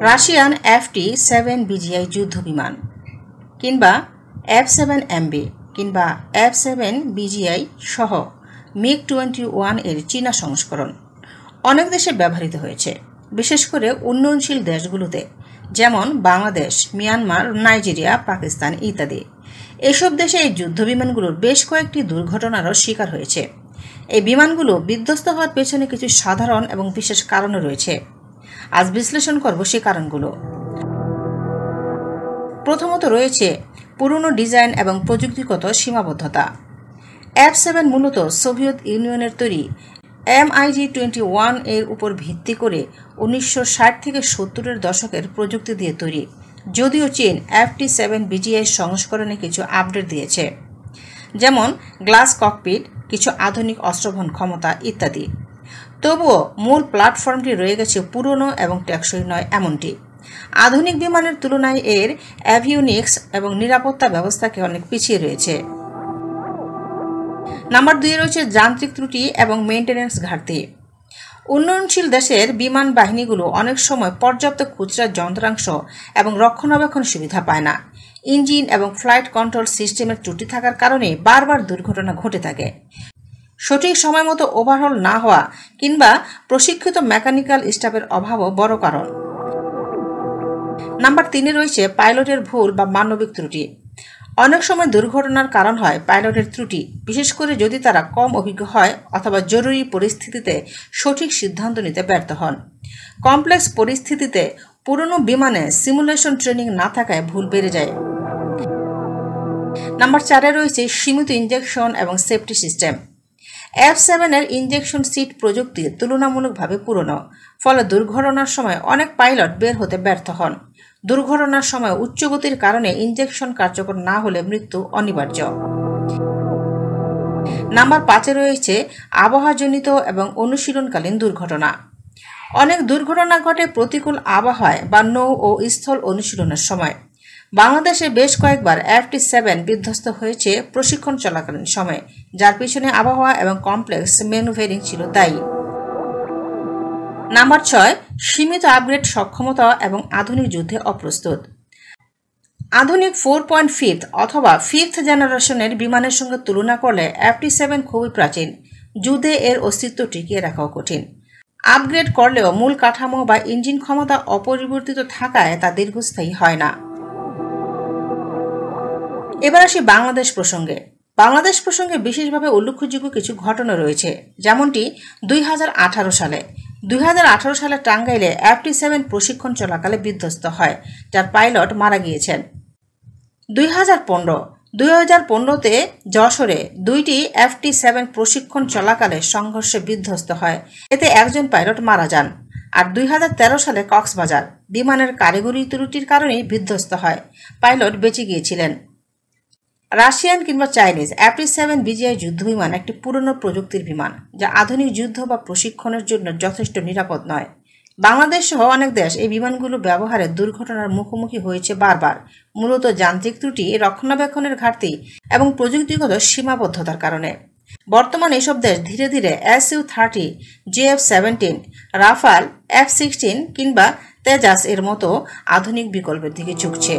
Russian FT-7 যুদ্ধ বিমান কিংবা F-7MB কিংবা F-7 সহ MiG-21 এর চীনা সংস্করণ অনেক দেশে ব্যবহৃত হয়েছে, বিশেষ করে উন্নয়নশীল দেশগুলোতে, যেমন বাংলাদেশ, মিয়ানমার, নাইজেরিয়া, পাকিস্তান ইত্যাদি। এসব দেশে এই যুদ্ধ বিমানগুলোর বেশ কয়েকটি দুর্ঘটনারও শিকার হয়েছে। এই বিমানগুলো বিধ্বস্ত হওয়ার পেছনে কিছু সাধারণ এবং বিশেষ কারণও রয়েছে। আজ বিশ্লেষণ করব সেই কারণগুলো। প্রথমত রয়েছে পুরনো ডিজাইন এবং প্রযুক্তিগত সীমাবদ্ধতা। F-7 মূলত সোভিয়েত ইউনিয়নের তৈরি MiG-21 এর উপর ভিত্তি করে 1960 থেকে 70-এর দশকের প্রযুক্তি দিয়ে তৈরি, যদিও চীন FT-7 সংস্করণে কিছু আপডেট দিয়েছে, যেমন গ্লাস ককপিট, কিছু আধুনিক অস্ত্রবহন ক্ষমতা ইত্যাদি। তবুও মূল প্ল্যাটফর্মটি রয়ে গেছে পুরনো এবং টেকসই নয় এমনটি। আধুনিক বিমানের তুলনায় এর অ্যাভিওনিক্স এবং নিরাপত্তা ব্যবস্থাকে অনেক পিছিয়ে রয়েছে। নাম্বার 2 রয়েছে যান্ত্রিক ত্রুটি এবং মেইনটেনেন্স ঘাটতি। উন্নয়নশীল দেশের বিমান বাহিনীগুলো অনেক সময় পর্যাপ্ত খুচরা যন্ত্রাংশ এবং রক্ষণাবেক্ষণ সুবিধা পায় না। ইঞ্জিন এবং ফ্লাইট কন্ট্রোল সিস্টেমের ত্রুটি থাকার কারণে বারবার দুর্ঘটনা ঘটে থাকে। সঠিক সময় মতো ওভারহল না হওয়া কিংবা প্রশিক্ষিত মেকানিক্যাল স্টাফের অভাবও বড় কারণ। নাম্বার 3 রয়েছে পাইলটের ভুল বা মানবিক ত্রুটি। অনেক সময় দুর্ঘটনার কারণ হয় পাইলটের ত্রুটি, বিশেষ করে যদি তারা কম অভিজ্ঞ হয় অথবা জরুরি পরিস্থিতিতে সঠিক সিদ্ধান্ত নিতে ব্যর্থ হন। কমপ্লেক্স পরিস্থিতিতে পুরনো বিমানে সিমুলেশন ট্রেনিং না থাকায় ভুল বেড়ে যায়। নাম্বার 4 রয়েছে সীমিত ইনজেকশন এবং সেফটি সিস্টেম। F-7 এর ইনজেকশন সিট প্রযুক্তি তুলনামূলকভাবে পুরনো, ফলে দুর্ঘটনার সময় অনেক পাইলট বের হতে ব্যর্থ হন। দুর্ঘটনার সময় উচ্চ গতির কারণে ইনজেকশন কার্যকর না হলে মৃত্যু অনিবার্য। নাম্বার 5 রয়েছে আবহাওয়াজনিত এবং অনুশীলনকালীন দুর্ঘটনা। অনেক দুর্ঘটনা ঘটে প্রতিকূল আবহাওয়ায় বা নৌ ও স্থল অনুশীলনের সময়। বাংলাদেশে বেশ কয়েকবার FT-7 বিধ্বস্ত হয়েছে প্রশিক্ষণ চলাকালীন সময়ে, যার পিছনে আবহাওয়া এবং কমপ্লেক্স ম্যানুভারিং ছিল দায়ী। নাম্বার 6 সীমিত আপগ্রেড সক্ষমতা এবং আধুনিক যুদ্ধে অপ্রস্তুত। আধুনিক 4.5 অথবা 5th জেনারেশনের বিমানের সঙ্গে তুলনা করলে FT-7 খুবই প্রাচীন, যুদ্ধে এর অস্তিত্ব টিকিয়ে রাখাও কঠিন। আপগ্রেড করলেও মূল কাঠামো বা ইঞ্জিন ক্ষমতা অপরিবর্তিত থাকায় তা দীর্ঘস্থায়ী হয় না। এবার আসি বাংলাদেশ প্রসঙ্গে। বাংলাদেশ প্রসঙ্গে বিশেষভাবে উল্লেখযোগ্য কিছু ঘটনা রয়েছে, যেমনটি 2018 সালে টাঙ্গাইলে FT-7 প্রশিক্ষণ চলাকালে বিধ্বস্ত হয়, যার পাইলট মারা গিয়েছেন। 2015-তে যশোরে 2টি FT-7 প্রশিক্ষণ চলাকালে সংঘর্ষে বিধ্বস্ত হয়, এতে একজন পাইলট মারা যান। আর 2013 সালে কক্সবাজার বিমানের কারিগরি ত্রুটির কারণেই বিধ্বস্ত হয়, পাইলট বেঁচে গিয়েছিলেন। রাশিয়ান কিংবা চাইনিজ FT-7 যুদ্ধ বিমান একটি পুরনো প্রযুক্তির বিমান, যা আধুনিক যুদ্ধ বা প্রশিক্ষণের জন্য যথেষ্ট নিরাপদ নয়। বাংলাদেশ সহ অনেক দেশ এই বিমানগুলো ব্যবহারে দুর্ঘটনার মুখোমুখি হয়েছে বারবার, মূলত যান্ত্রিক ত্রুটি, রক্ষণাবেক্ষণের ঘাটতি এবং প্রযুক্তিগত সীমাবদ্ধতার কারণে। বর্তমানে এসব দেশ ধীরে ধীরে Su-30, JF-17, রাফাল, F-16 কিংবা তেজাস এর মতো আধুনিক বিকল্পের দিকে ঝুঁকছে।